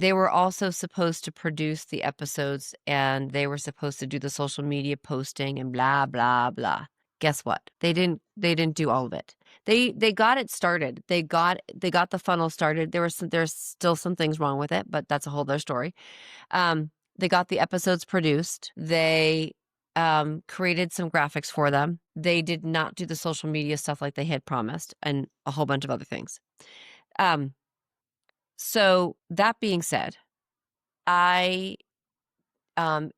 they were also supposed to produce the episodes, and they were supposed to do the social media posting and blah, blah, blah. Guess what? They didn't do all of it. They got it started. They got the funnel started. There's still some things wrong with it, but that's a whole other story. They got the episodes produced. They created some graphics for them. They did not do the social media stuff like they had promised, and a whole bunch of other things. So that being said, I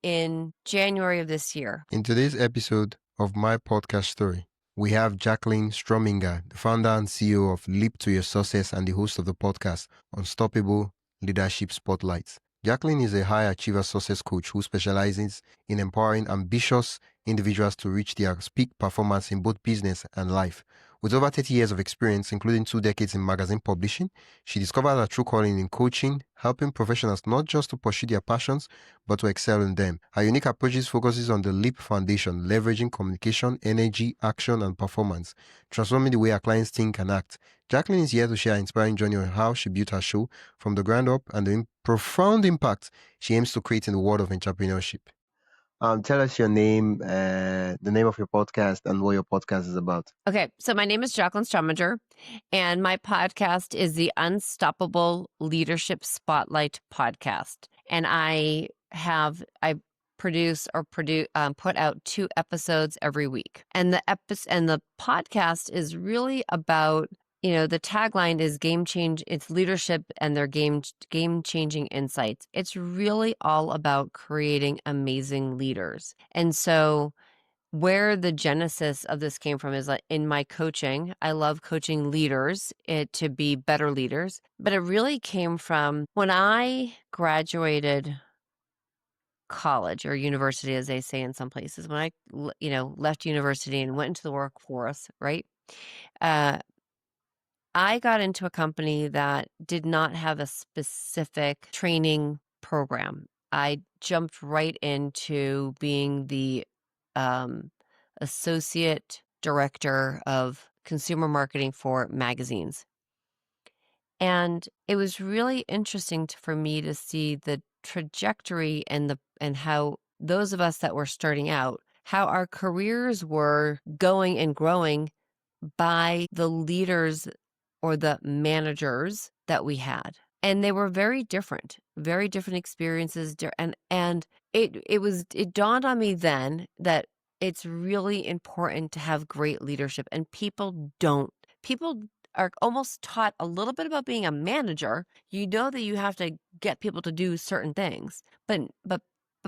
in January of this year. In today's episode of my podcast story, we have Jacqueline Strominger, the founder and CEO of Leap to Your Success and the host of the podcast Unstoppable Leadership Spotlights. Jacqueline is a high achiever success coach who specializes in empowering ambitious individuals to reach their peak performance in both business and life. With over 30 years of experience, including 2 decades in magazine publishing, she discovered her true calling in coaching, helping professionals not just to pursue their passions, but to excel in them. Her unique approach focuses on the LEAP foundation, leveraging communication, energy, action, and performance, transforming the way our clients think and act. Jacqueline is here to share an inspiring journey on how she built her show from the ground up and the profound impact she aims to create in the world of entrepreneurship. Tell us your name, the name of your podcast, and what your podcast is about. Okay, so my name is Jacqueline Strominger, and my podcast is the Unstoppable Leadership Spotlight podcast. And I put out 2 episodes every week. And the podcast is really about, the tagline is it's leadership and their game-changing insights. It's really all about creating amazing leaders. And so where the genesis of this came from is like in my coaching. I love coaching leaders to be better leaders, but it really came from when I graduated college or university, as they say in some places. When I, left university and went into the workforce, right? I got into a company that did not have a specific training program. I jumped right into being the associate director of consumer marketing for magazines. And it was really interesting for me to see the trajectory and how those of us that were starting out, how our careers were going and growing by the leaders or the managers that we had. And they were very different experiences. And it dawned on me then that it's really important to have great leadership, and people are almost taught a little bit about being a manager. You know that you have to get people to do certain things, but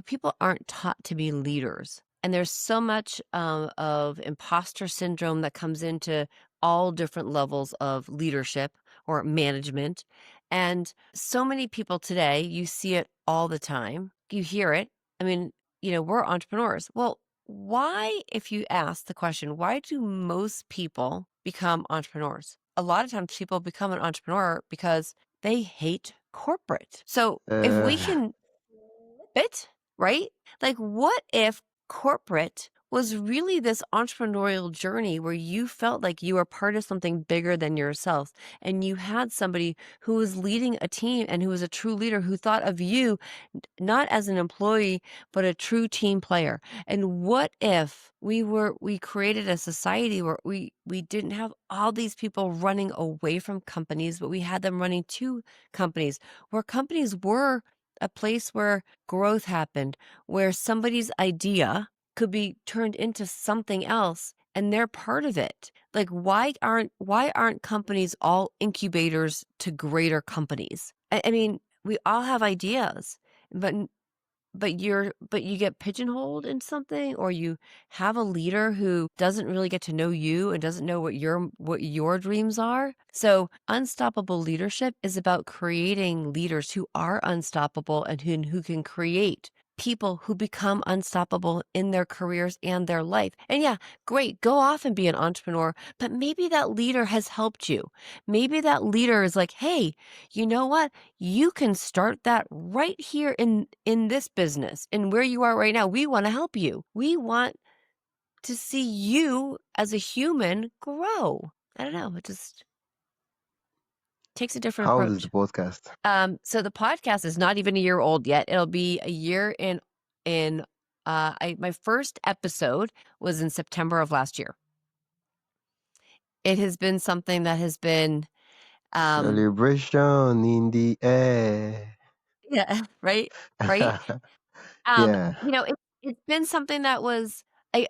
people aren't taught to be leaders. And there's so much of imposter syndrome that comes into all different levels of leadership or management. And so many people today, you see it all the time. You hear it. I mean, we're entrepreneurs. Well, why, if you ask the question, why do most people become entrepreneurs? A lot of times people become an entrepreneur because they hate corporate. So if we can flip it, right? Like, what if corporate was really this entrepreneurial journey where you felt like you were part of something bigger than yourself, and you had somebody who was leading a team and who was a true leader, who thought of you not as an employee, but a true team player? And what if we created a society where we didn't have all these people running away from companies, but we had them running to companies, where companies were a place where growth happened, where somebody's idea could be turned into something else and they're part of it. Like, why aren't companies all incubators to greater companies? I mean, we all have ideas, but you get pigeonholed in something, or you have a leader who doesn't really get to know you and doesn't know what your dreams are. So unstoppable leadership is about creating leaders who are unstoppable and who can create people who become unstoppable in their careers and their life. And yeah, great, go off and be an entrepreneur, but maybe that leader has helped you. Maybe that leader is like, hey, you know what? You can start that right here in this business, and where you are right now. We want to help you. We want to see you as a human grow. I don't know. It just... takes a different How old is approach. the podcast? So the podcast is not even a year old yet. It'll be a year in my first episode was in September of last year. It has been something that has been Celebration in the air. yeah, right, right. Yeah, It's been something that was I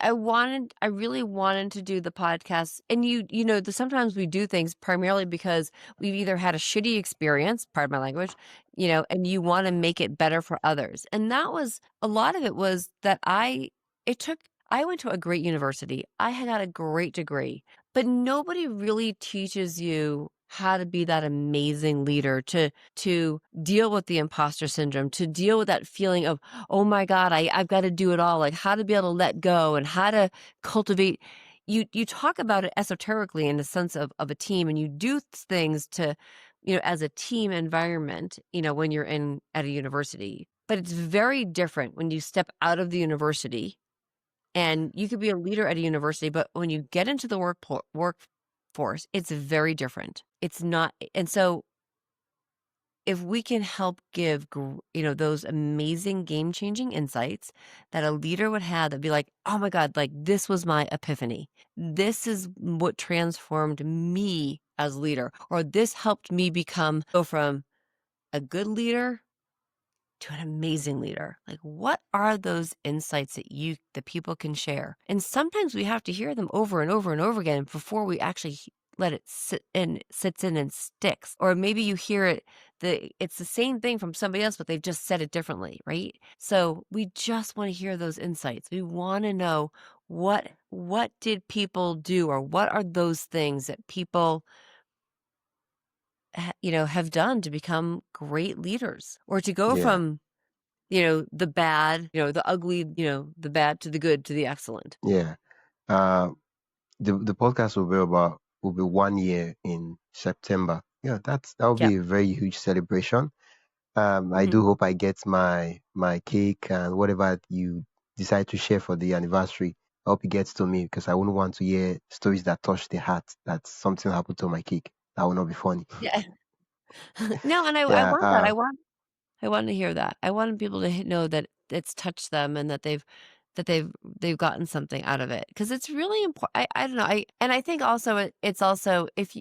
really wanted to do the podcast, and sometimes we do things primarily because we've either had a shitty experience, pardon my language, and you wanna make it better for others, and that was a lot of it was that I went to a great university, I had got a great degree, but nobody really teaches you how to be that amazing leader, to deal with the imposter syndrome, to deal with that feeling of, "Oh my god, I've gotta do it all," like, how to be able to let go and how to cultivate you talk about it esoterically in the sense of a team, and you do things to, as a team environment, when you're in at a university, but it's very different when you step out of the university, and you could be a leader at a university, but when you get into the workforce, it's very different. It's not and so if we can help give those amazing game-changing insights that a leader would have, that'd be like, "Oh my god, like, this was my epiphany. This is what transformed me as leader," or, "This helped me go from a good leader to an amazing leader." Like, what are those insights that people can share? And sometimes we have to hear them over and over and over again before we actually let it sits in and sticks. Or maybe you hear it's the same thing from somebody else, but they've just said it differently, right? So we just want to hear those insights. We want to know what did people do, or what are those things that people have done to become great leaders, or to go yeah, from the bad, the ugly, the bad to the good to the excellent. yeah. Uh, the podcast will be 1 year in September. Yeah, that will Yeah. be a very huge celebration. I Mhm. do hope I get my cake and whatever you decide to share for the anniversary. I hope it gets to me because I wouldn't want to hear stories that touch the heart. That something happened to my cake. That would not be funny. Yeah. No, and I Yeah, want that. I want to hear that. I want people to know that it's touched them, and that they've gotten something out of it, because it's really important. I don't know. I think also it's also if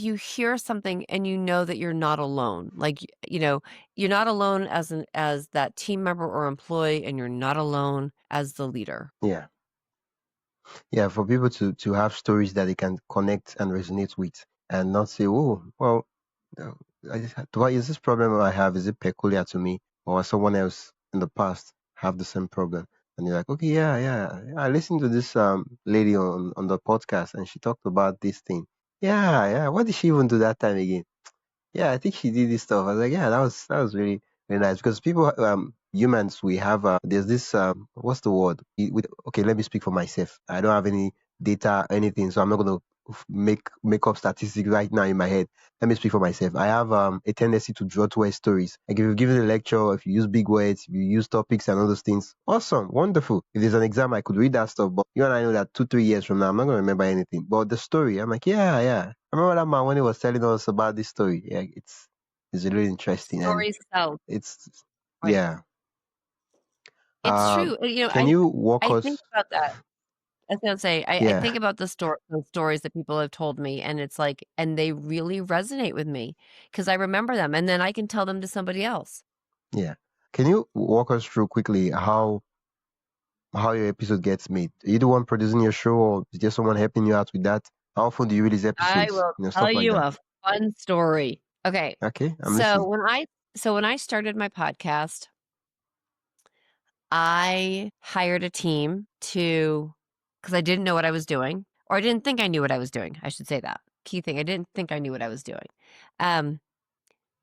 you hear something and you know that you're not alone, like, you're not alone as that team member or employee, and you're not alone as the leader. yeah, yeah. For people to have stories that they can connect and resonate with, and not say, "Oh, well, uh, is this problem I have? Is it peculiar to me, or someone else in the past have the same problem?" And you're like, "Okay, yeah, yeah. I listened to this lady on the podcast, and she talked about this thing. Yeah, yeah. What did she even do that time again? Yeah, I think she did this stuff." I was like, "Yeah, that was really really nice." Because people, humans, we have there's this what's the word? Okay, let me speak for myself. I don't have any data or anything, so I'm not gonna make up statistics right now in my head. Let me speak for myself. I have a tendency to draw towards stories. Like if you're giving a lecture, if you use big words, if you use topics and all those things, awesome, wonderful. If there's an exam, I could read that stuff. But you and I know that 2 3 years from now, I'm not gonna remember anything. But the story, I'm like, yeah, yeah. I remember that man when he was telling us about this story. Yeah, it's really interesting and Stories tell, it's right? yeah. It's Um, true. can you walk I think us? about that. I was gonna say, I Yeah, think about those stories that people have told me, and it's like, and they really resonate with me because I remember them, and then I can tell them to somebody else. yeah. Can you walk us through quickly how your episode gets made? Are you the one producing your show, or is there someone helping you out with that? How often do you release I episodes? will tell Stuff like you that. a fun story. Okay. Okay, I'm So listening. when I started my podcast, I hired a team because I didn't know what I was doing, or I didn't think I knew what I was doing. I should say that. Key thing, I didn't think I knew what I was doing. Um,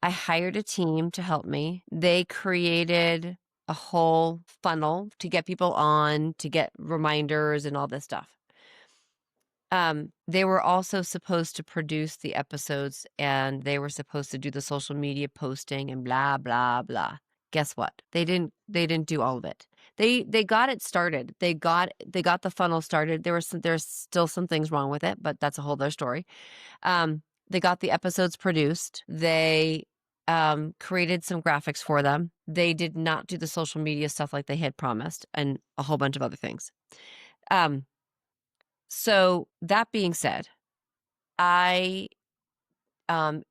I hired a team to help me. They created a whole funnel to get people on, to get reminders and all this stuff. They were also supposed to produce the episodes, and they were supposed to do the social media posting and blah blah blah. Guess what? They didn't do all of it. They got it started. They got the funnel started. There's still some things wrong with it, but that's a whole other story. They got the episodes produced. They created some graphics for them. They did not do the social media stuff like they had promised, and a whole bunch of other things. So that being said, I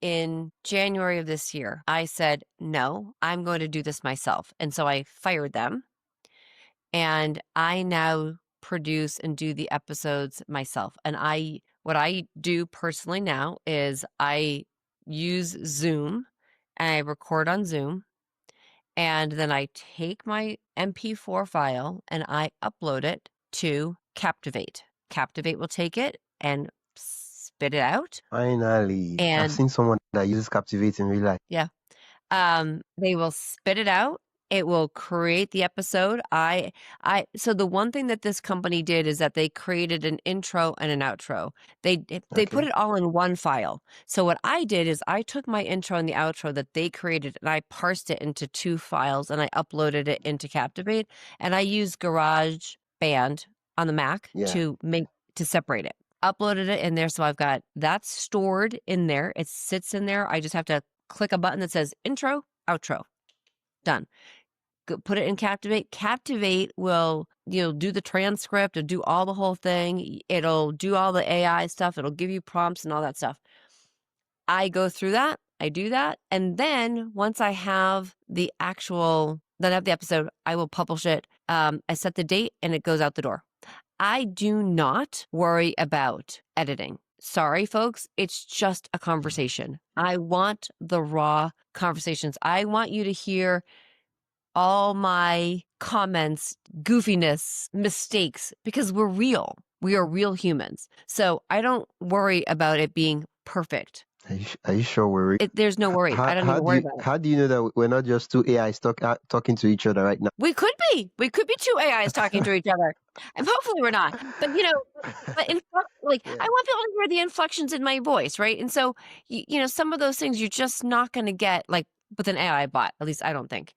in January of this year, I said, no, I'm going to do this myself. And so I fired them, and I now produce and do the episodes myself. And what I do personally now is I use Zoom and I record on Zoom. And then I take my MP4 file and I upload it to Captivate. Captivate will take it and spit it out. Finally, I've And seen someone that uses Captivate in real life. yeah, they will spit it out. It will create the episode. So the one thing that this company did is that they created an intro and an outro. They put Okay. it all in one file. So what I did is I took my intro and the outro that they created and I parsed it into 2 files and I uploaded it into Captivate, and I used GarageBand on the Mac Yeah. to separate it. Uploaded it in there, so I've got that stored in there. It sits in there. I just have to click a button that says intro, outro. Done. Put it in Captivate. Captivate will, do the transcript, it'll do all the whole thing. It'll do all the AI stuff. It'll give you prompts and all that stuff. I go through that. I do that. And then once I have the episode, I will publish it. I set the date and it goes out the door. I do not worry about editing. Sorry, folks. It's just a conversation. I want the raw conversations. I want you to hear all my comments, goofiness, mistakes, because we're real. We are real humans. So I don't worry about it being perfect. Are you sure we're? There's no worry. I don't even worry about it. How do you know that we're not just 2 AIs talking to each other right now? We could be. We could be 2 AIs talking to each other. And hopefully we're not. But Yeah. I want people to hear the inflections in my voice, right? And so some of those things you're just not going to get like with an AI bot. At least I don't think.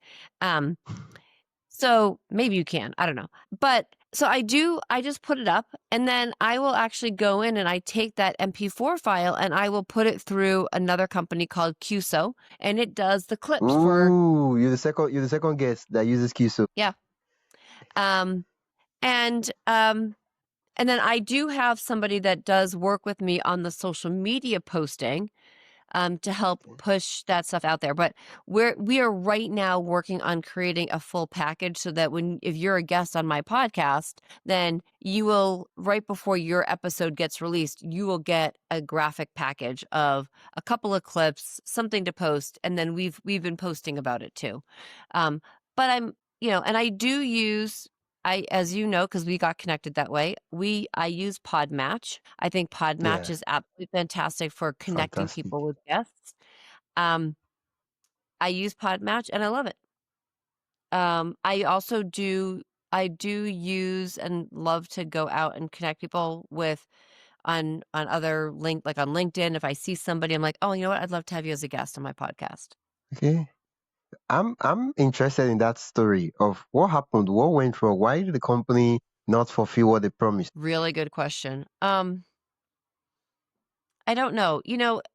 So maybe you can. I don't know. But so I just put it up, and then I will actually go in and I take that MP4 file and I will put it through another company called QSO, and it does the clips for. Ooh, you're the second guest that uses QSO. Yeah. And then I do have somebody that does work with me on the social media posting to help push that stuff out there. But we are right now working on creating a full package so that if you're a guest on my podcast, then you will, right before your episode gets released, you will get a graphic package of a couple of clips, something to post, and then we've been posting about it too. But and I do use. As you know, because we got connected that way, I use Podmatch. I think Podmatch is absolutely fantastic for connecting people with guests. I use Podmatch and I love it. I do use and love to go out and connect people with on other like on LinkedIn. If I see somebody, I'm like, oh, you know what? I'd love to have you as a guest on my podcast. Okay. I'm interested in that story of what happened, what went wrong, why did the company not fulfill what they promised? Really good question. I don't know.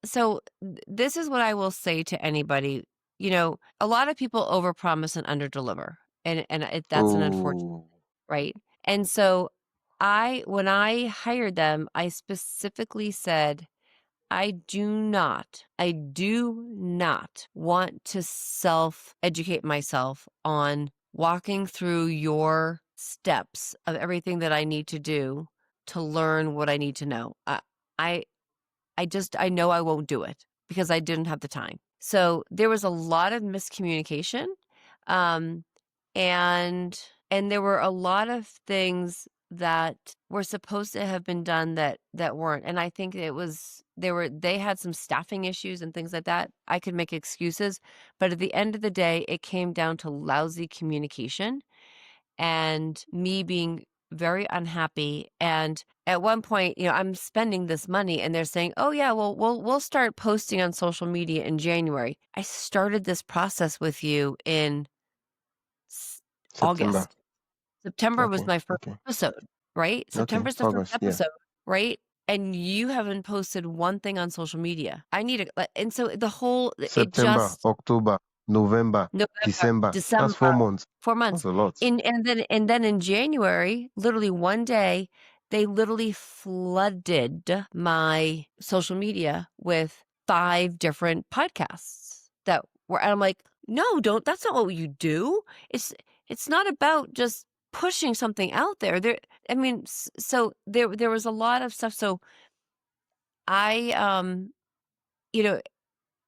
So this is what I will say to anybody. A lot of people overpromise and underdeliver, and that's an unfortunate, right? And so when I hired them, I specifically said, I do not want to self-educate myself on walking through your steps of everything that I need to do to learn what I need to know. I know I won't do it because I didn't have the time. So there was a lot of miscommunication. And there were a lot of things that were supposed to have been done that weren't. And I think they had some staffing issues and things like that. I could make excuses, but at the end of the day, it came down to lousy communication and me being very unhappy. And at one point, I'm spending this money and they're saying, oh yeah, well, we'll start posting on social media in January. I started this process with you in September. August. September was my first episode, right? September's the first episode, right? and you haven't posted one thing on social media. I need a and so the whole it September, just October, November, November, December. That's December, 4 months. 4 That's months. a lot. And then in January, literally one day, they literally flooded my social media with 5 different podcasts that were and I'm like, "No, don't that's not what you do. It's not about just pushing something out there." I mean, so there was a lot of stuff. So I, you know,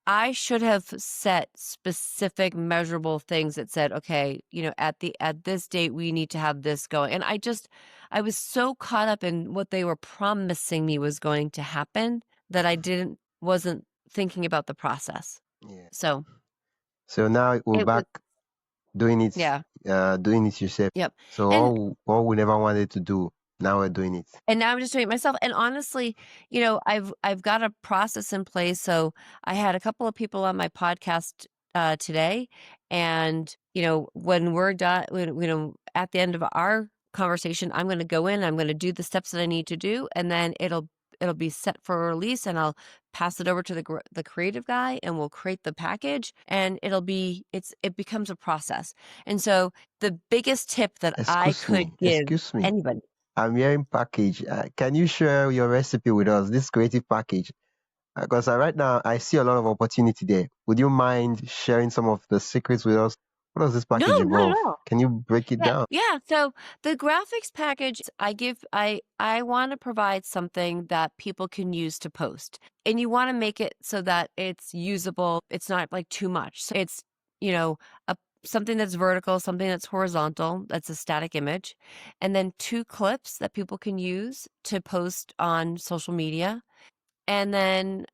I should have set specific measurable things that said, "Okay, at this date, we need to have this going." And I was so caught up in what they were promising me was going to happen that I wasn't thinking about the process. Yeah. So So now we're it was, back doing it, yeah, doing it yourself. yep. So And all we never wanted to do, now we're doing it. And now I'm just doing it myself. And honestly, I've got a process in place. So I had a couple of people on my podcast today, and when we're done, at the end of our conversation, I'm going to go in. I'm going to do the steps that I need to do, and then it'll be set for release, and I'll pass it over to the creative guy, and we'll create the package, and it becomes a process. And so the biggest tip that I could give Excuse me. anybody. I'm hearing package. Can you share your recipe with us, this creative package? Because right now I see a lot of opportunity there. Would you mind sharing some of the secrets with us? What does this No, package not at involve? all. Can you break it Yeah, down? yeah. So the graphics package I want to provide something that people can use to post. And you want to make it so that it's usable. It's not like too much. So it's, you know, a something that's vertical, something that's horizontal, that's a static image, and then 2 clips that people can use to post on social media. And then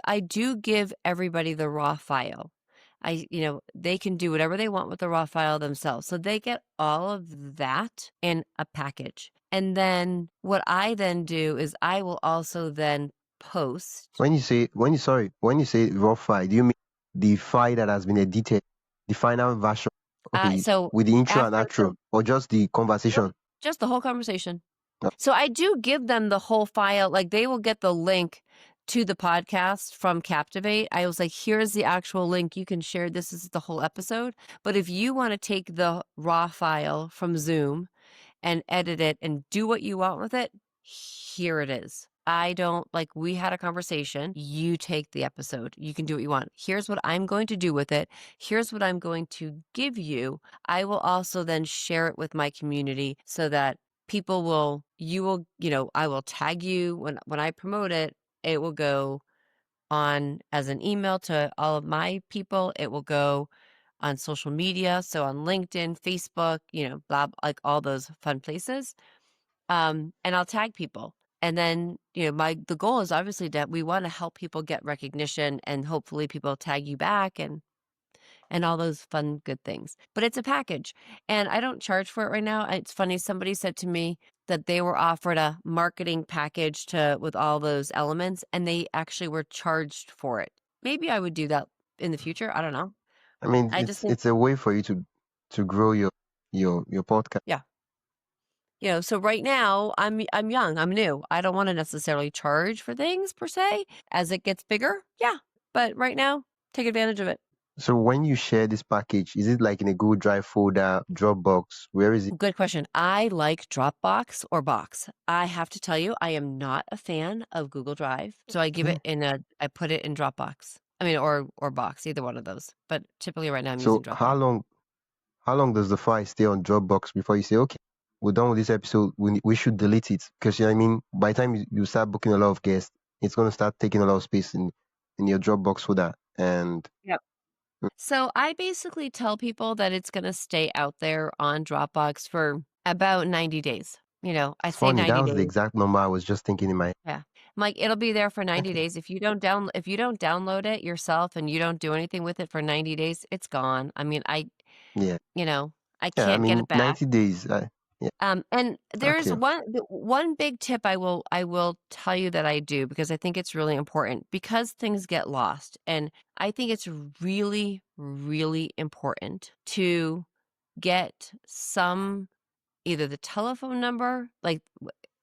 I do give everybody the raw file. They can do whatever they want with the raw file themselves. So they get all of that in a package. And then what I then do is I will also then post. When you say raw file, do you mean the file that has been edited, the final version? Okay, So with the intro and after, outro, or just the nope, conversation? just the whole conversation. No. So I do give them the whole file. Like they will get the link to the podcast from Captivate. I was like, here's the actual link. You can share this is the whole episode. But if you want to take the raw file from Zoom and edit it and do what you want with it, here it is. I don't like, we had a conversation. You take the episode. You can do what you want. Here's what I'm going to do with it. Here's what I'm going to give you. I will also then share it with my community so that I will tag you when I promote it. It will go on as an email to all of my people. It will go on social media. So on LinkedIn, Facebook, blah, like all those fun places. And I'll tag people. And then, the goal is obviously that we want to help people get recognition and hopefully people tag you back and all those fun, good things. But it's a package and I don't charge for it right now. It's funny. Somebody said to me that they were offered a marketing package with all those elements and they actually were charged for it. Maybe I would do that in the future. I don't know. I mean, I just think, it's a way for you to grow your podcast. yeah. So right now I'm young, I'm new. I don't want to necessarily charge for things per se. As it gets bigger, yeah. But right now, take advantage of it. So when you share this package, is it like in a Google Drive folder, Dropbox? Where is it? Good question. I like Dropbox or Box. I have to tell you, I am not a fan of Google Drive. So Okay. I put it in Dropbox. I mean, or Box, either one of those. But typically right now I'm using So Dropbox. how long does the file stay on Dropbox before you say, okay, we're done with this episode, we should delete it? Because you know what I mean, by the time you start booking a lot of guests, it's gonna start taking a lot of space in your Dropbox folder. And Yep. So I basically tell people that it's going to stay out there on Dropbox for about 90 days. I it's say funny, that 90 was the days. exact number I was just thinking in my head. Yeah. I'm like, it'll be there for 90 Okay. days. If you don't download it yourself and you don't do anything with it for 90 days, it's gone. I mean, Yeah. I Yeah, I can't get mean it back. 90 days. Yeah. And there's Okay. one big tip I will tell you that I do because I think it's really important because things get lost. And I think it's really, really important to get either the telephone number, like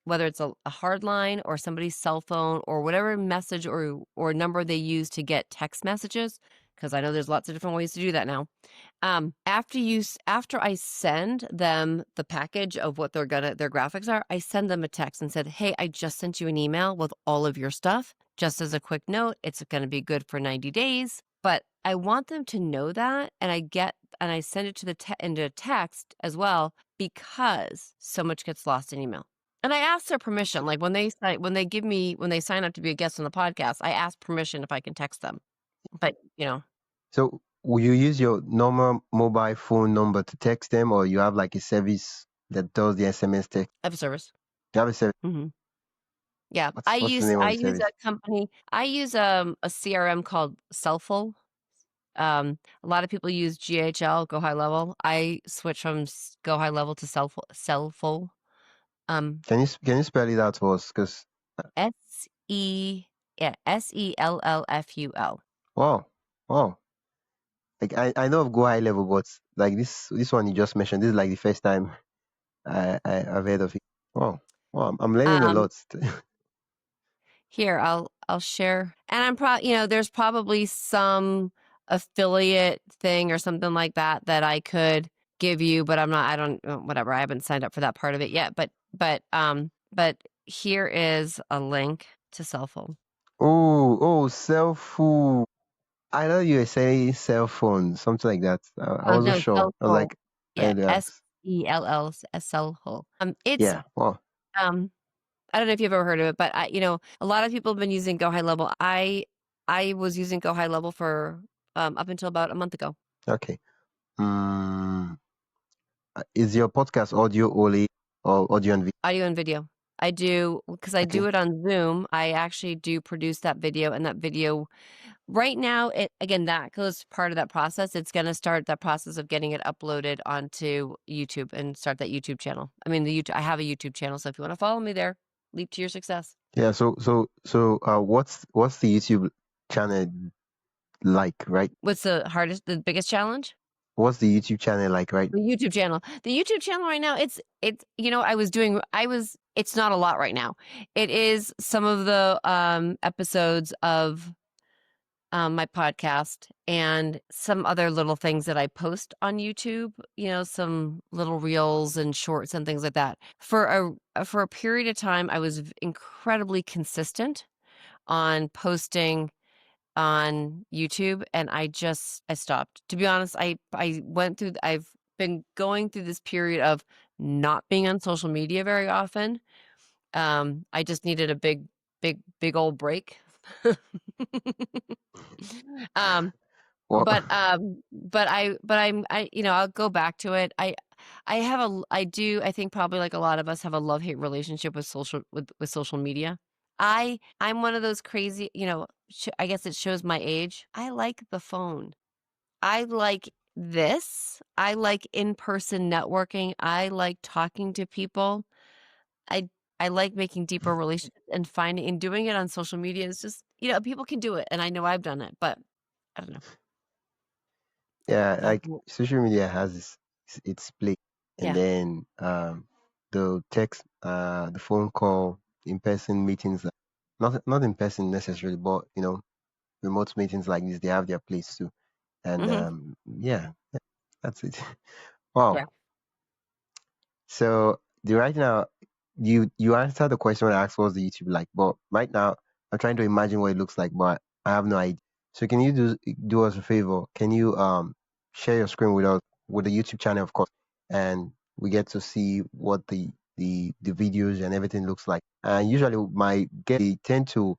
whether it's a hard line or somebody's cell phone or whatever message or number they use to get text messages, because I know there's lots of different ways to do that now. After I send them the package of what their graphics are, I send them a text and said, "Hey, I just sent you an email with all of your stuff. Just as a quick note, it's going to be good for 90 days." But I want them to know that, and I send it to into text as well because so much gets lost in email. And I ask their permission, like when they sign up to be a guest on the podcast, I ask permission if I can text them. But So will you use your normal mobile phone number to text them, or you have like a service that does the SMS text? I have a service. You have a service. Hmm. Yeah, What's the name of I the use service? a company. I use a CRM called Cellful. A lot of people use GHL, Go High Level. I switch from Go High Level to Cellful. Can you spell it out for us? Because SE yeah, SELLFUL. wow, wow. Like I know of Go High Level, but like this one you just mentioned, this is like the first time I've heard of it. Wow, wow, I'm learning a Um, lot. Here, I'll share, and there's probably some affiliate thing or something like that that I could give you, but I don't, whatever. I haven't signed up for that part of it yet. But here is a link to cell phone. Oh, cell phone. I know you were saying cell phone, something like that. I Oh wasn't no, sure. cell I was phone. like, I Yeah, had to ask. SELL, cell phone. It's Yeah. Wow. um, I don't know if you've ever heard of it, but a lot of people have been using Go High Level. I was using Go High Level for up until about a month ago. Okay. Mm, is your podcast audio only or audio and video? Audio and video. I do because I Okay. do it on Zoom. I actually do produce that video, and that video right now, that goes part of that process. It's going to start that process of getting it uploaded onto YouTube and start that YouTube channel. I mean, I have a YouTube channel, so if you want to follow me there, leap to your success. Yeah. What's the YouTube channel like, right? What's the biggest challenge? What's the YouTube channel like, right? The YouTube channel. The YouTube channel right now, it's it's not a lot right now. It is some of the episodes of my podcast and some other little things that I post on YouTube, some little reels and shorts and things like that. For a period of time, I was incredibly consistent on posting on YouTube, and I stopped. To be honest, I've been going through this period of not being on social media very often. I just needed a big old break. Um, Well, I'll go back to it. I think probably like a lot of us have a love-hate relationship with social media. I'm one of those crazy, I guess it shows my age. I like the phone. I like this. I like in-person networking. I like talking to people. I I like making deeper relationships and finding and doing it on social media is just, people can do it, and I know I've done it, but I don't know. yeah, like Well, social media has its place, and yeah. then the text, the phone call, in person meetings, not in person necessarily, but remote meetings like this, they have their place too. And Mhm. yeah, that's it. Yeah. Wow. So right now, you answered the question when I asked what's the YouTube like, but right now I'm trying to imagine what it looks like, but I have no idea. So can you do us a favor? Can you share your screen with us with the YouTube channel, of course, and we get to see what the videos and everything looks like. And usually my guests they tend to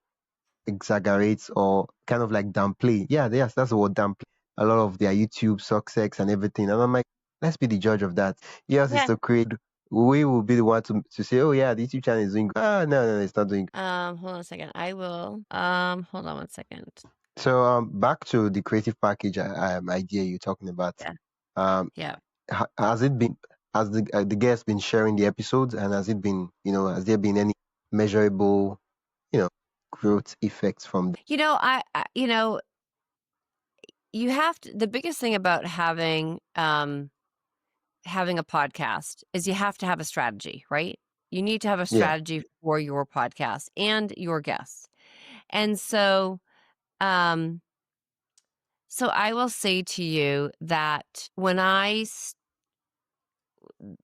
exaggerate or kind of like downplay. Yeah, yes, that's the word, downplay a lot of their YouTube success and everything. And I'm like, let's be the judge of that. Yes, is Yeah. to create. We will be the one to say, oh yeah, the YouTube channel is doing good. Ah, no, it's not doing good. Hold on a second. I will. Hold on one second. So back to the creative package idea you're talking about. Yeah. Um, Yeah. has it been has the guest been sharing the episodes, and has it been has there been any measurable you know growth effects from You have to, the biggest thing about having a podcast is you have to have a strategy, right? You need to have a Yeah. strategy for your podcast and your guests. And so I will say to you that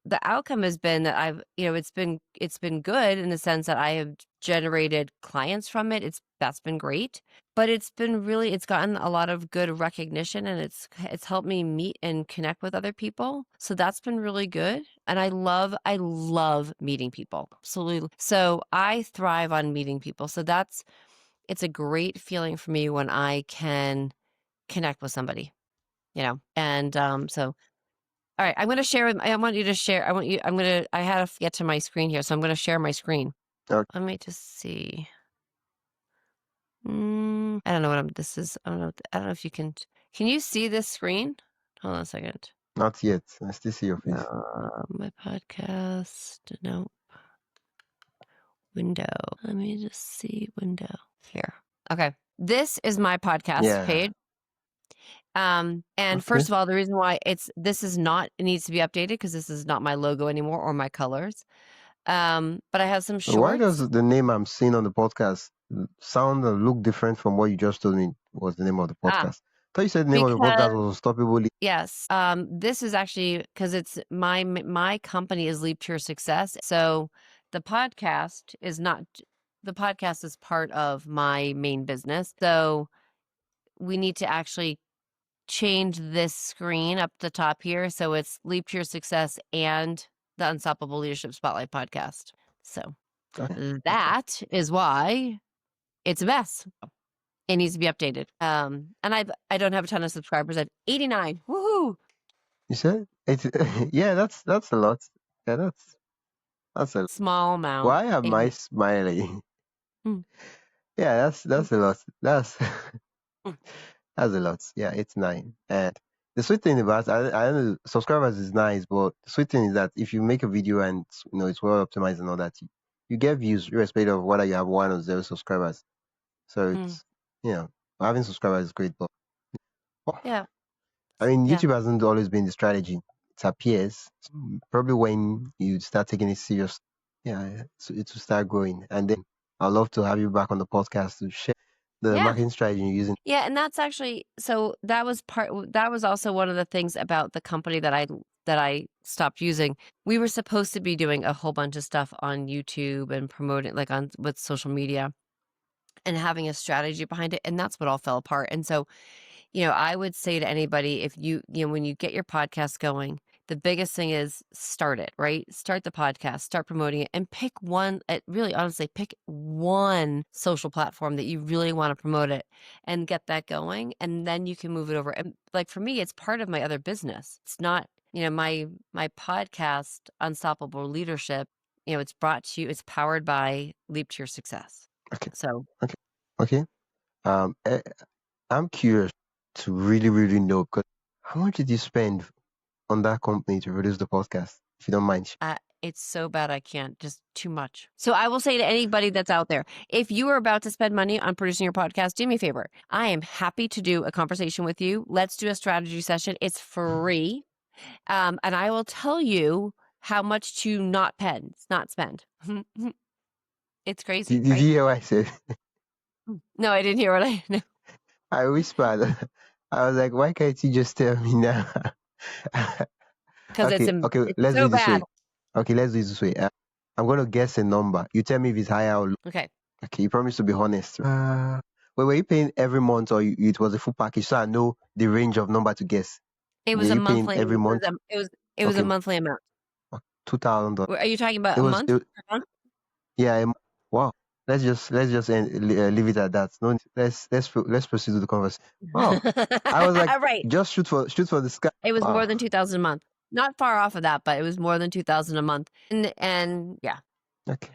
the outcome has been that it's been good in the sense that I have generated clients from it. That's been great, but it's gotten a lot of good recognition, and it's helped me meet and connect with other people. So that's been really good. And I love meeting people. Absolutely. So I thrive on meeting people. So it's a great feeling for me when I can connect with somebody, and so all right, I want you to share. I had to get to my screen here, so I'm going to share my screen. Okay. Let me just see. I don't know this is. I don't know if you can you see this screen? Hold on a second. Not yet. I still see your face. My podcast. No. Window. Let me just see window here. Okay. This is my podcast page. And Okay. first of all, the reason why it needs to be updated because this is not my logo anymore or my colors. But I have some Why shorts. does the name I'm seeing on the podcast sound and look different from what you just told me was the name of the podcast? I thought you said the name of the podcast was Unstoppable. Yes. This is actually because it's my company is Leap to Your Success. So the podcast is part of my main business. So we need to actually change this screen up the top here. So it's Leap to Your Success and the Unstoppable Leadership Spotlight podcast. So that is why it's a mess. It needs to be updated. And I don't have a ton of subscribers. I have 89. Woohoo! You said it? Yeah, that's a lot. Yeah, that's a Small amount. Why am I smiling? Yeah, that's a lot. That's that's a lot. Yeah, it's 9. And the sweet thing about I know subscribers is nice, but the sweet thing is that if you make a video and it's well optimized and all that, you get views irrespective of whether you have 1 or 0 subscribers. So it's having subscribers is great, but Yeah. I mean Yeah. YouTube hasn't always been the strategy. It appears probably when you start taking it serious, so it will start growing. And then I'd love to have you back on the podcast to share the marketing strategy you're using. Yeah, and that's actually so that was also one of the things about the company that I stopped using. We were supposed to be doing a whole bunch of stuff on YouTube and promoting with social media and having a strategy behind it, and that's what all fell apart. And so, I would say to anybody, if when you get your podcast going, the biggest thing is start it, right? Start the podcast, start promoting it, and pick one, really honestly, pick one social platform that you really want to promote it and get that going. And then you can move it over. And like for me, it's part of my other business. It's not, my podcast, Unstoppable Leadership, it's powered by Leap to Your Success. Okay. So, Okay. I'm curious to really, really know, because how much did you spend on that company to produce the podcast, if you don't mind? it's so bad I can't, just too much. So I will say to anybody that's out there, if you are about to spend money on producing your podcast, do me a favor. I am happy to do a conversation with you. Let's do a strategy session. It's free. And I will tell you how much to not spend. It's crazy, Did right? you hear what I said? No, I didn't hear what I know. I whispered. I was like, why can't you just tell me now? Because Okay, it's let's do so it this way. bad. Okay, let's do it this way. I'm going to guess a number. You tell me if it's higher or low. Okay. Okay, you promise to be honest. Wait, were you paying every month, or it was a full package, so I know the range of number to guess? It Were was a you paying monthly. every month? It was a Okay, monthly amount. $2,000. Are you talking about It a was, month? Per month? yeah. Wow. Let's just leave it at that. No, let's proceed with the conversation. Oh, I was like, Right. just shoot for the sky. It was Wow. more than 2,000 a month. Not far off of that, but it was more than 2,000 a month. And yeah. Okay.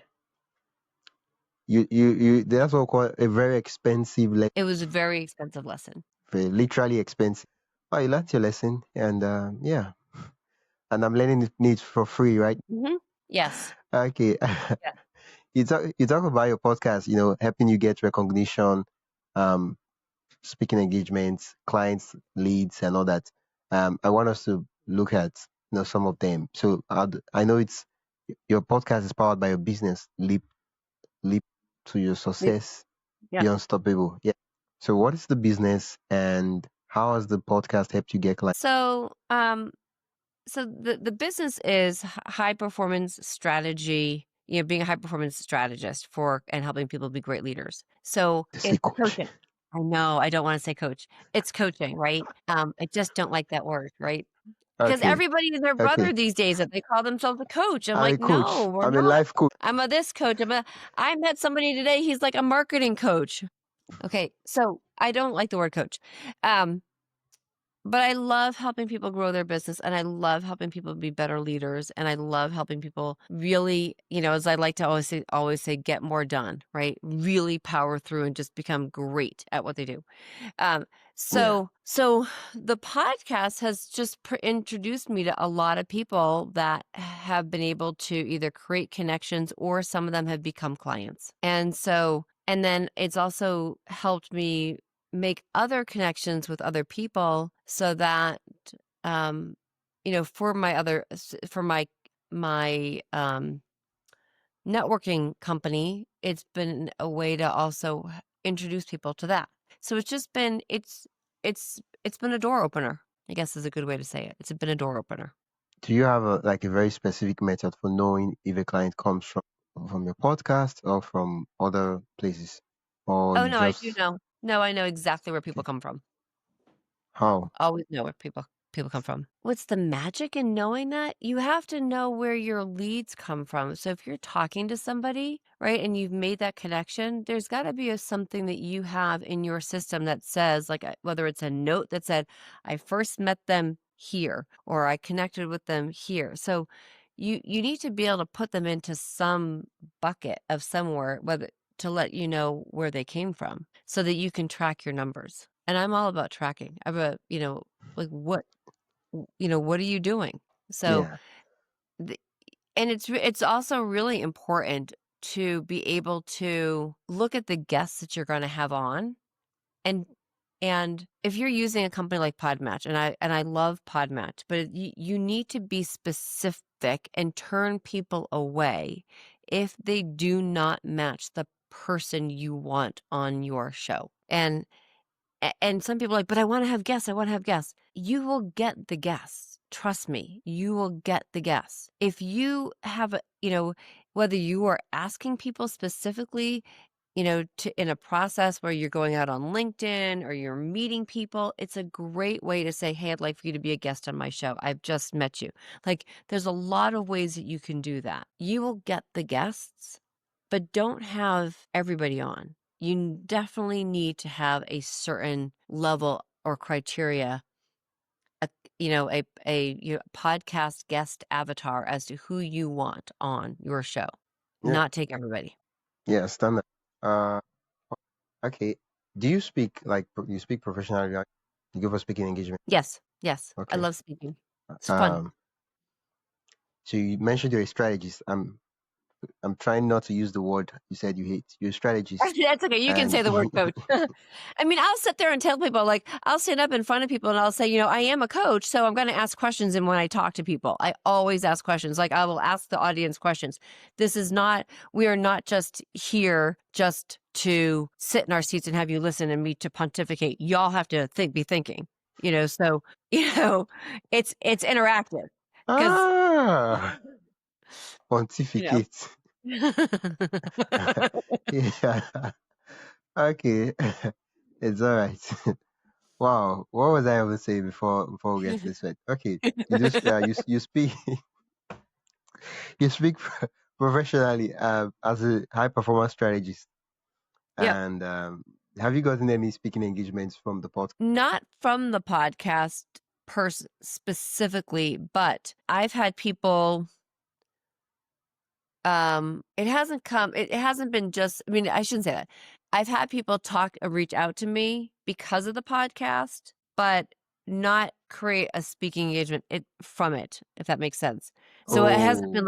You that's what we call a very expensive lesson. It was a very expensive lesson. Literally expensive. Oh, you learned your lesson, and yeah. And I'm learning it for free, right? Mm-hmm. Yes. Okay. Yeah. You talk about your podcast, helping you get recognition, speaking engagements, clients, leads, and all that. I want us to look at some of them. So I know it's your podcast is powered by your business, leap to your success, Yeah. be unstoppable. Yeah. So what is the business and how has the podcast helped you get clients? So the business is high performance strategy, being a high performance strategist for and helping people be great leaders. So To say it's coach. coaching. I know, I don't want to say coach. It's coaching, right? I just don't like that word, right? Because Okay. everybody is their Okay. brother these days that they call themselves a coach. I'm I'm a like, coach. no, we're I'm a not. life coach. I'm a this coach. I met somebody today. He's like a marketing coach. Okay, so I don't like the word coach. Um, but I love helping people grow their business and I love helping people be better leaders and I love helping people really, as I like to always say get more done, right? Really power through and just become great at what they do. Um, Yeah. so the podcast has just introduced me to a lot of people that have been able to either create connections or some of them have become clients. And then it's also helped me make other connections with other people so that, um, for my networking company, it's been a way to also introduce people to that. So it's been a door opener, I guess is a good way to say it. It's been a door opener. Do you have a very specific method for knowing if a client comes from your podcast or from other places? Or Oh you no, I do just know. No, I know exactly where people come from. how? Always know where people come from. What's the magic in knowing that? You have to know where your leads come from. So if you're talking to somebody, right, and you've made that connection, there's got to be something that you have in your system that says, like, whether it's a note that said, I first met them here, or I connected with them here. So you need to be able to put them into some bucket of somewhere, whether to let you know where they came from so that you can track your numbers. And I'm all about tracking. I'm like what are you doing? So, Yeah. the, and it's also really important to be able to look at the guests that you're going to have on and if you're using a company like Podmatch, and I love Podmatch, but you need to be specific and turn people away if they do not match the person you want on your show. And some people are like, but I want to have guests. I want to have guests. You will get the guests. Trust me, you will get the guests. If you have, whether you are asking people specifically, in a process where you're going out on LinkedIn or you're meeting people, it's a great way to say, hey, I'd like for you to be a guest on my show. I've just met you. Like, there's a lot of ways that you can do that. You will get the guests, but don't have everybody on. You definitely need to have a certain level or criteria, a podcast guest avatar as to who you want on your show, Yeah. not take everybody. Yeah. Standard. Uh. Okay. Do you speak you speak professionally? Like, you go for speaking engagement. Yes, I Okay. love speaking. It's fun. Um. So you mentioned you're a strategist. I'm trying not to use the word you said you hate. You're a strategist, That's okay. You can and say the word coach. I mean, I'll sit there and tell people, like, I'll stand up in front of people and I'll say, I am a coach, so I'm going to ask questions. And when I talk to people, I always ask questions. Like, I will ask the audience questions. We are not just here just to sit in our seats and have you listen and me to pontificate. Y'all have to be thinking, so, it's interactive because, ah, you know. pontificate. Yeah. Okay. It's all right. Wow. What was I able to say before we get to this one? Okay. You just you speak you speak professionally as a high performance strategist. Yep. And have you gotten any speaking engagements from the podcast? Not from the podcast specifically, but I've had people, it hasn't been just, I mean, I shouldn't say that. I've had people reach out to me because of the podcast, but not create a speaking engagement from it, if that makes sense. So Oh, it hasn't been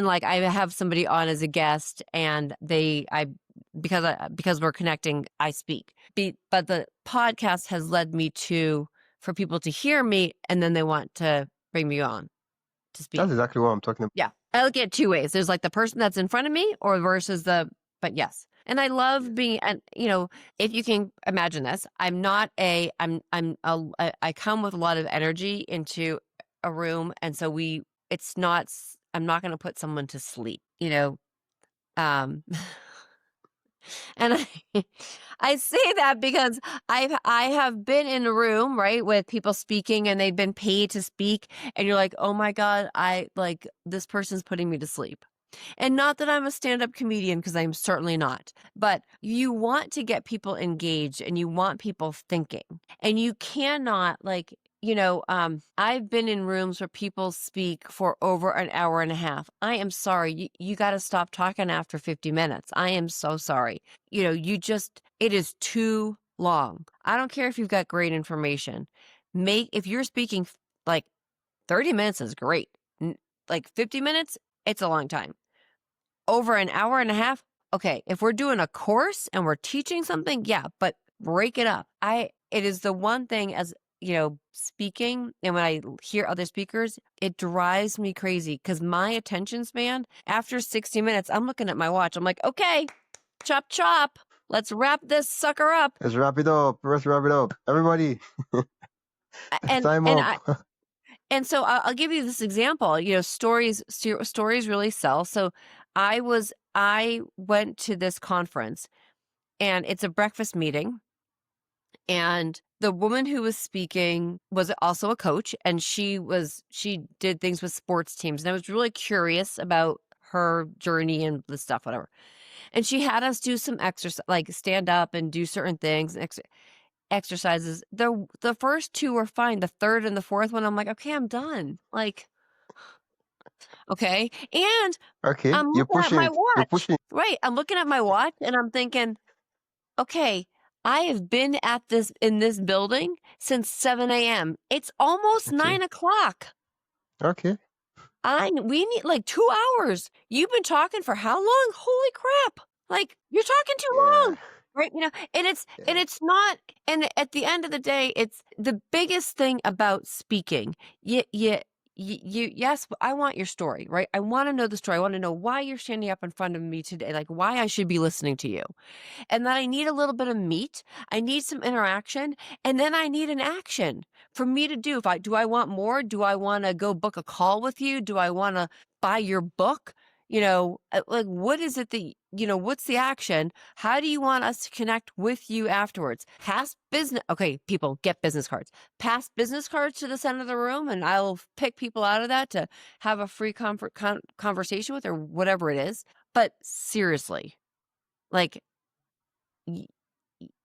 like I have somebody on as a guest and because we're connecting, I speak. But the podcast has led me for people to hear me and then they want to bring me on to that's speak. exactly what I'm talking about. Yeah. I look at it two ways. There's like the person that's in front of me or versus but yes. And I love being, and if you can imagine this, I'm not a, I'm, a, I come with a lot of energy into a room. And so it's not, I'm not going to put someone to sleep, um, and I say that because I have been in a room, right, with people speaking and they've been paid to speak, and you're like, "Oh my God, I like this person's putting me to sleep." And not that I'm a stand-up comedian because I'm certainly not, but you want to get people engaged and you want people thinking. And you cannot I've been in rooms where people speak for over an hour and a half. I am sorry. You got to stop talking after 50 minutes. I am so sorry. It is too long. I don't care if you've got great information. If you're speaking like 30 minutes is great. Like 50 minutes, it's a long time. Over an hour and a half? Okay, if we're doing a course and we're teaching something, yeah, but break it up. It is the one thing as, speaking, and when I hear other speakers, it drives me crazy because my attention span, after 60 minutes, I'm looking at my watch. I'm like, okay, chop, chop. Let's wrap this sucker up. Let's wrap it up. Let's wrap it up. Everybody, And time and up. I and so I'll give you this example. Stories really sell. So I went to this conference, and it's a breakfast meeting, and the woman who was speaking was also a coach, and she did things with sports teams, and I was really curious about her journey and the stuff, whatever. And she had us do some exercise, like stand up and do certain things, exercises. The first two were fine. The third and the fourth one, I'm like, okay, I'm done. Like, okay. And Okay, I'm you're looking at pushing my it. You're watch. pushing it. Right. I'm looking at my watch and I'm thinking, okay, I have been in this building since 7 a.m. It's almost Okay. 9 o'clock. Okay. We need like 2 hours. You've been talking for how long? Holy crap. Like, you're talking too Yeah. long. Right. And Yeah. it's not, and at the end of the day, it's the biggest thing about speaking. Yes, I want your story, right? I want to know the story. I want to know why you're standing up in front of me today, like why I should be listening to you, and then I need a little bit of meat. I need some interaction, and then I need an action for me to do. Do I want more? Do I want to go book a call with you? Do I want to buy your book? Like what is it that what's the action? How do you want us to connect with you afterwards? Pass business. Okay, people, get business cards. Pass business cards to the center of the room, and I'll pick people out of that to have a free conversation with, or whatever it is. But seriously, like, y-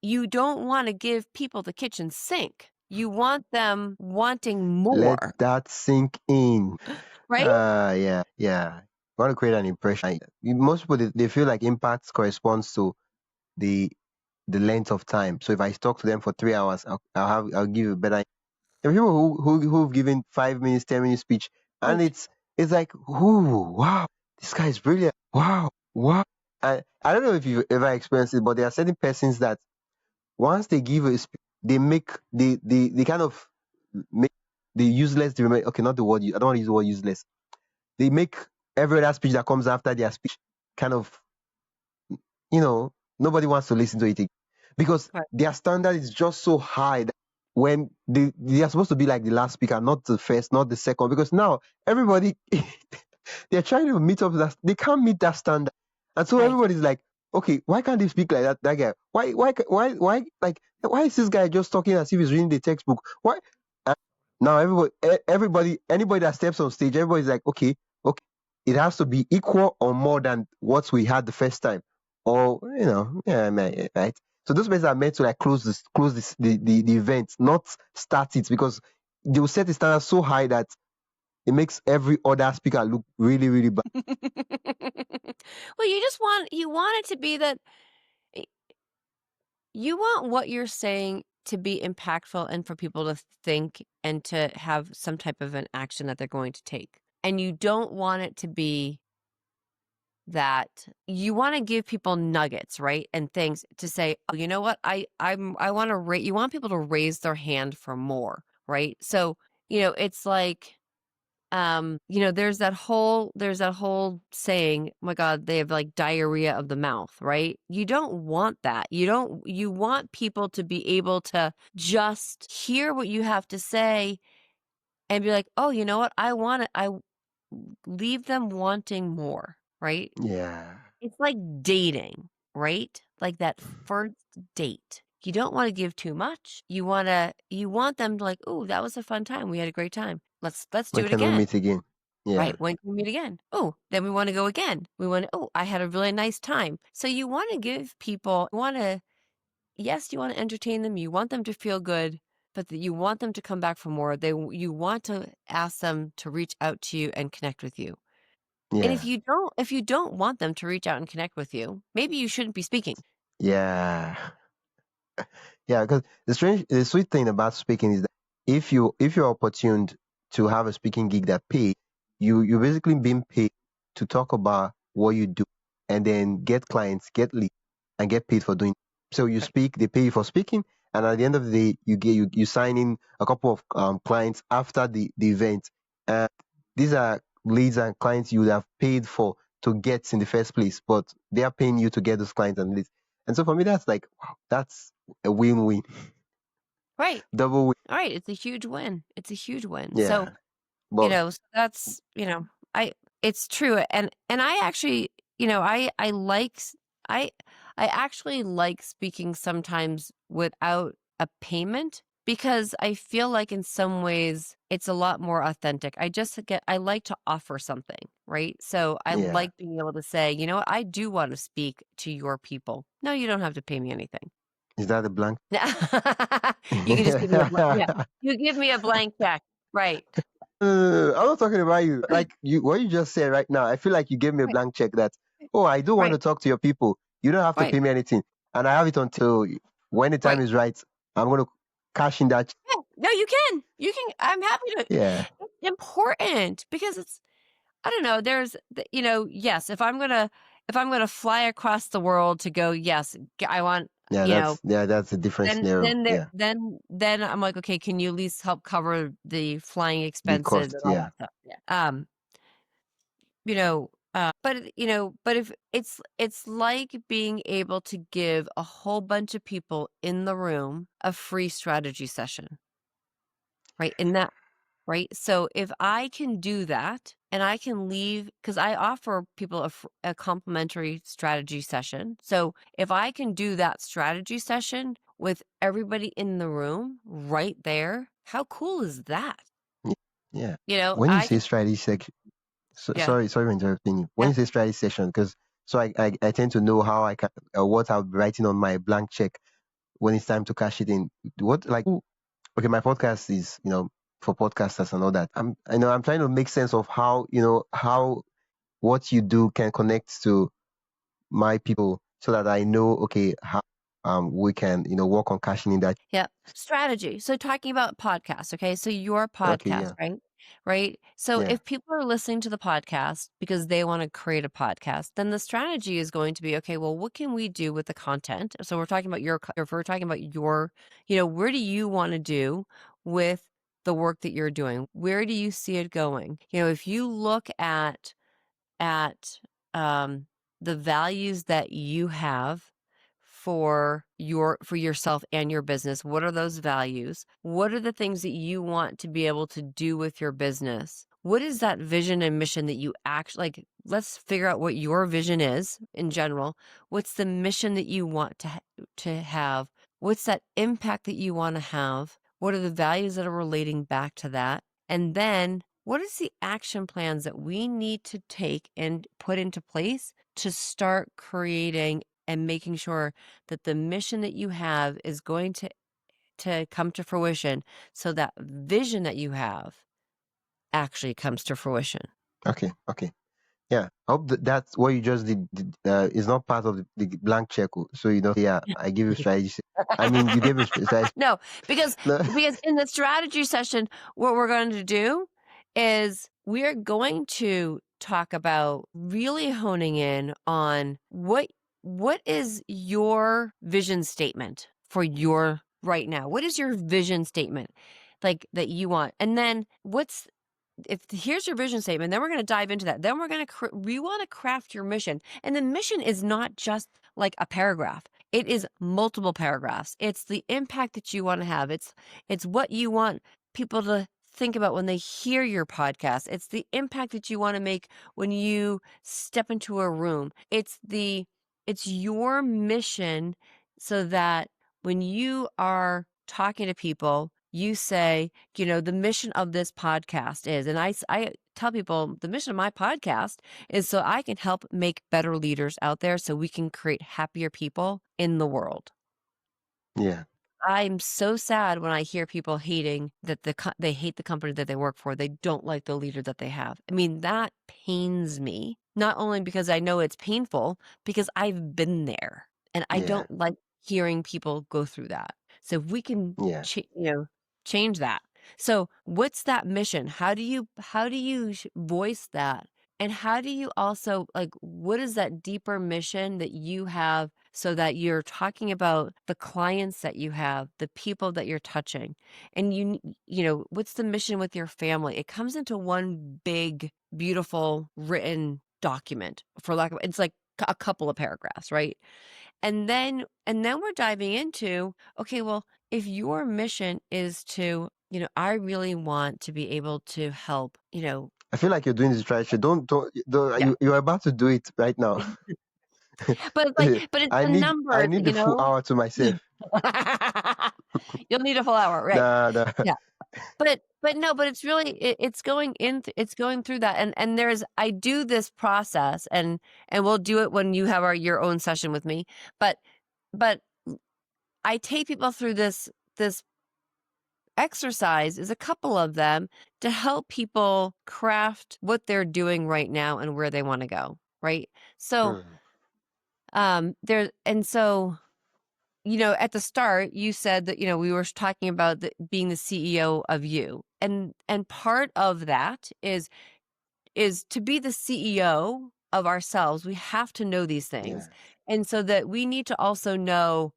you don't want to give people the kitchen sink. You want them wanting Let more, that sink in. right? Yeah, yeah. Want to create an impression. Most people they feel like impact corresponds to the length of time. So if I talk to them for 3 hours, I'll give a better. There are people who've given 5 minutes, 10 minutes speech, and Right. it's like, ooh, wow, this guy is brilliant. Wow, wow. And I don't know if you've ever experienced it, but there are certain persons that once they give a speech, they make they kind of make the useless. Okay, not the word. I don't want to use the word useless. They make every other speech that comes after their speech kind of, nobody wants to listen to it because Right. their standard is just so high that when they are supposed to be like the last speaker, not the first, not the second, because now everybody they're trying to meet up to that. They can't meet that standard, and so Right. everybody's like, okay, why can't they speak like that guy? Why is this guy just talking as if he's reading the textbook? Why? And now everybody, anybody that steps on stage, everybody's like, okay, it has to be equal or more than what we had the first time, or yeah, man, right? So those places are meant to like close the event, not start it, because they will set the standard so high that it makes every other speaker look really, really bad. Well, you want it to be that you want what you're saying to be impactful and for people to think and to have some type of an action that they're going to take. And you don't want it to be that you want to give people nuggets, right? And things to say, oh, you know what? I want to rate, you want people to raise their hand for more, right? So, it's like, there's that whole saying, oh my God, they have like diarrhea of the mouth, right? You don't want that. You want people to be able to just hear what you have to say and be like, oh, you know what? Leave them wanting more, right? Yeah. It's like dating, right? Like that first date. You don't want to give too much. You want them to like, oh, that was a fun time. We had a great time. Let's When do it can we again. meet again? Right. Yeah. When can we meet again? Oh, then we want to go again. Oh, I had a really nice time. So you want to give people, yes, you want to entertain them. You want them to feel good, but you want them to come back for more. You want to ask them to reach out to you and connect with you. And Yeah. if you don't want them to reach out and connect with you, maybe you shouldn't be speaking. Yeah. Yeah, because the sweet thing about speaking is that if you're opportuned to have a speaking gig that pay, you're basically being paid to talk about what you do, and then get clients, get leads, and get paid for doing. So you Right. speak, they pay you for speaking, and at the end of the day, you sign in a couple of clients after the event. And these are leads and clients you would have paid for to get in the first place, but they are paying you to get those clients and leads. And so for me, that's like, wow, that's a win-win, Right. double win. All right. It's a huge win. It's a huge win. So, Yeah, but so that's, I it's true. And I actually, I I I actually like speaking sometimes without a payment because I feel like in some ways it's a lot more authentic. I like to offer something, right? So I yeah, like being able to say, you know what, I do want to speak to your people. No, you don't have to pay me anything. is that a blank? You can just give me a blank. Yeah. You give me a blank check. Right. I'm not talking about you. Like you, what you just said right now, I feel like you gave me a Right. blank check that, oh, I do want Right. to talk to your people. You don't have to Right. pay me anything, and I have it until when the time Right. is right. I'm going to cash in that. Yeah. No, you can. You can. I'm happy to. Yeah, It's important because I don't know, yes, if I'm gonna fly across the world to go, yes, I want, yeah, that's a different then scenario. then there Yeah, then I'm like, "Okay, can you at least help cover the flying the expenses cost. and all Yeah, that stuff?" Yeah. But if it's like being able to give a whole bunch of people in the room a free strategy session, right? In that Right? So if I can do that and I can leave, because I offer people a complimentary strategy session. So if I can do that strategy session with everybody in the room right there, how cool is that? yeah. Yeah. You know, When you I say can, strategy section, yeah, sorry for interrupting you. When yeah, you say strategy session, because so I tend to know how I can what I'll be writing on my blank check when it's time to cash it in. What like okay, my podcast is for podcasters and all that. I'm trying to make sense of how how what you do can connect to my people so that I know okay how we can work on cashing in that. yeah. Strategy. So talking about podcasts, okay? So your Okay, podcast, yeah, right? Right. So yeah, if people are listening to the podcast because they want to create a podcast, then the strategy is going to be, okay, well, what can we do with the content? So we're talking about if we're talking about where do you want to do with the work that you're doing? Where do you see it going? If you look at the values that you have for yourself and your business. What are those values? What are the things that you want to be able to do with your business? What is that vision and mission that you actually like? Let's figure out what your vision is in general. What's the mission that you want to have? What's that impact that you want to have? What are the values that are relating back to that? And then what is the action plans that we need to take and put into place to start creating and making sure that the mission that you have is going to come to fruition so that vision that you have actually comes to fruition. okay, okay. Yeah, I hope that's what you just did is not part of the blank check. So yeah, I give you strategy. I mean, you gave me strategy. No, because No, because in the strategy session, what we're going to do is we're going to talk about really honing in on what is your vision statement for your right now? What is your vision statement like that you want? And then if here's your vision statement, then we're going to dive into that. Then we're going to we want to craft your mission. And the mission is not just like a paragraph. It is multiple paragraphs. It's the impact that you want to have. It's what you want people to think about when they hear your podcast. It's the impact that you want to make when you step into a room. It's your mission so that when you are talking to people, you say, the mission of this podcast is, and I tell people the mission of my podcast is so I can help make better leaders out there so we can create happier people in the world. Yeah. I'm so sad when I hear people hating that they hate the company that they work for. They don't like the leader that they have. I mean, that pains me, not only because I know it's painful, because I've been there and I Yeah. don't like hearing people go through that. So if we can, Yeah. change that. So what's that mission? How do you voice that? And how do you also what is that deeper mission that you have so that you're talking about the clients that you have, the people that you're touching? And what's the mission with your family? It comes into one big, beautiful written document, for lack of, it's like a couple of paragraphs, right? And then we're diving into, okay, well, if your mission is to, I really want to be able to help, I feel like you're doing this strategy. Don't yeah. you're about to do it right now. But it's I the I numbers, need the full hour to myself. You'll need a full hour, right? Nah. Yeah. But no, but it's really it's going in it's going through that, and I do this process, and we'll do it when you have your own session with me, but I take people through this exercise, is a couple of them, to help people craft what they're doing right now and where they want to go, right? So there, and so at the start, you said that, we were talking about being the CEO of you. And part of that is to be the CEO of ourselves. We have to know these things. And so that we need to also know,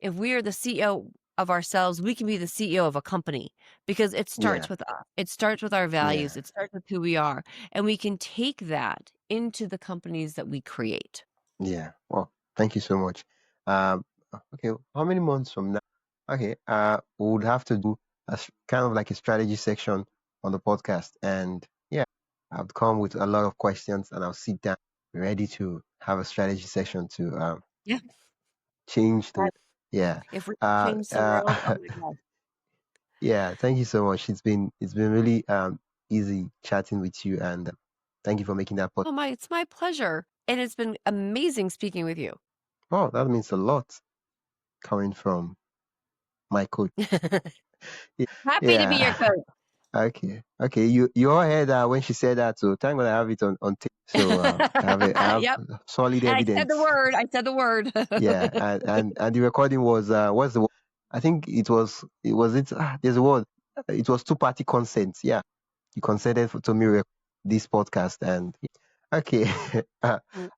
if we are the CEO of ourselves, we can be the CEO of a company, because it starts with us. It starts with our values. It starts with who we are. And we can take that into the companies that we create. Yeah. Well, thank you so much. Okay, how many months from now? Okay, we would have to do kind of like a strategy section on the podcast, and yeah, I've come with a lot of questions, and I'll sit down ready to have a strategy section to Yeah. change the yeah. If we can change the world, oh my God. Yeah, thank you so much. It's been really easy chatting with you, and thank you for making that podcast. Oh it's my pleasure. And it's been amazing speaking with you. Oh, that means a lot coming from my coach. Happy to be your Yeah. coach. Okay. You all heard when she said that, so thank God I have it on tape. So I have Yep. solid And I said the evidence. word. Yeah, and the recording was what's the word? I think there's a word. It was two-party consent. Yeah, you consented to me this podcast, and okay.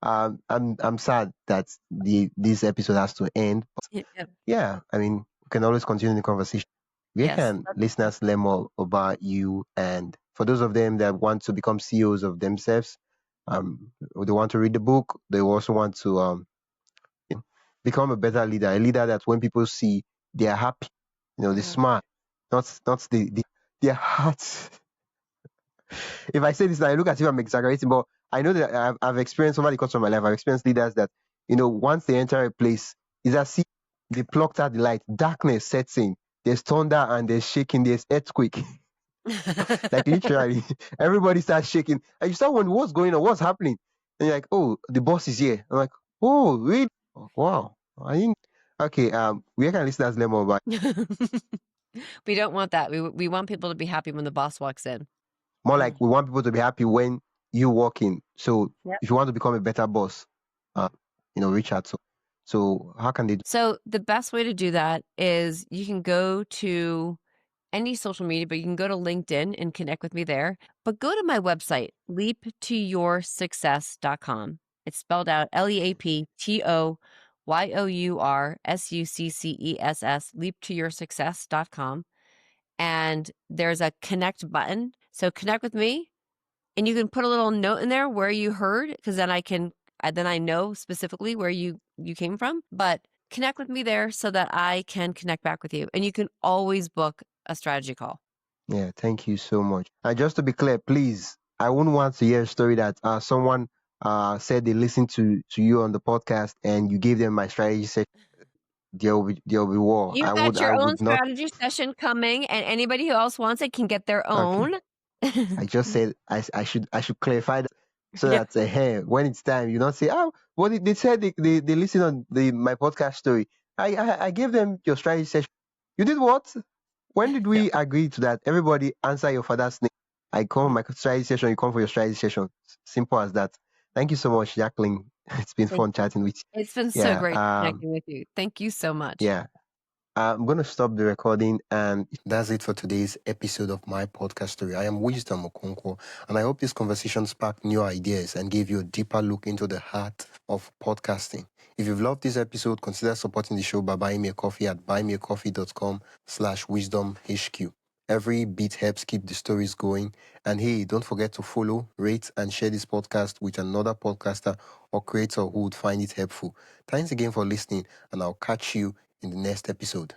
Mm, I'm sad that this episode has to end. yep. Yeah, I mean, we can always continue the conversation. Where Yes. can listeners learn more about you? And for those of them that want to become CEOs of themselves, they want to read the book. They also want to become a better leader, a leader that when people see, they are happy. They Mm. smile, not their hearts. If I say this, I look as if I'm exaggerating, but I know that I've experienced over the course of my life. I've experienced leaders that once they enter a place, it's as if they plucked out the light. Darkness sets in. There's thunder and there's shaking. There's earthquake. Like literally, everybody starts shaking, and you start wondering what's going on, what's happening, and you're like, "Oh, the boss is here." I'm like, "Oh, really? Oh, wow." I think okay. Where can listeners learn more about? We don't want that. We want people to be happy when the boss walks in. More Mm. like we want people to be happy when you walk in. So Yep. if you want to become a better boss, reach out. So how can they do? So the best way to do that is you can go to any social media, but you can go to LinkedIn and connect with me there. But go to my website, leaptoyoursuccess.com. It's spelled out LEAPTOYOURSUCCESS, leaptoyoursuccess.com. And there's a connect button. So connect with me, and you can put a little note in there where you heard, because then I know specifically where you came from. But connect with me there so that I can connect back with you, and you can always book a strategy call. Yeah, thank you so much. Just to be clear, please, I wouldn't want to hear a story that someone said they listened to you on the podcast and you gave them my strategy session. There'll be war. You I would got I your own would not. strategy session coming, and anybody who else wants it can get their Okay. own. I just said I should clarify that so Yeah. that hey, when it's time, you don't say, oh, what they said they listen on my podcast story. I gave them your strategy session. You did what? When did No. we agree to that? Everybody answer your father's name. I come for my strategy session. You come for your strategy session. Simple as that. Thank you so much, Jacqueline. It's been Thank fun chatting with It's been you. so Yeah. great connecting with you. Thank you so much. Yeah. I'm going to stop the recording, and that's it for today's episode of my podcast story. I am Wisdom Okonkwo, and I hope this conversation sparked new ideas and gave you a deeper look into the heart of podcasting. If you've loved this episode, consider supporting the show by buying me a coffee at buymeacoffee.com/wisdomhq. Every bit helps keep the stories going. And hey, don't forget to follow, rate, and share this podcast with another podcaster or creator who would find it helpful. Thanks again for listening, and I'll catch you in the next episode.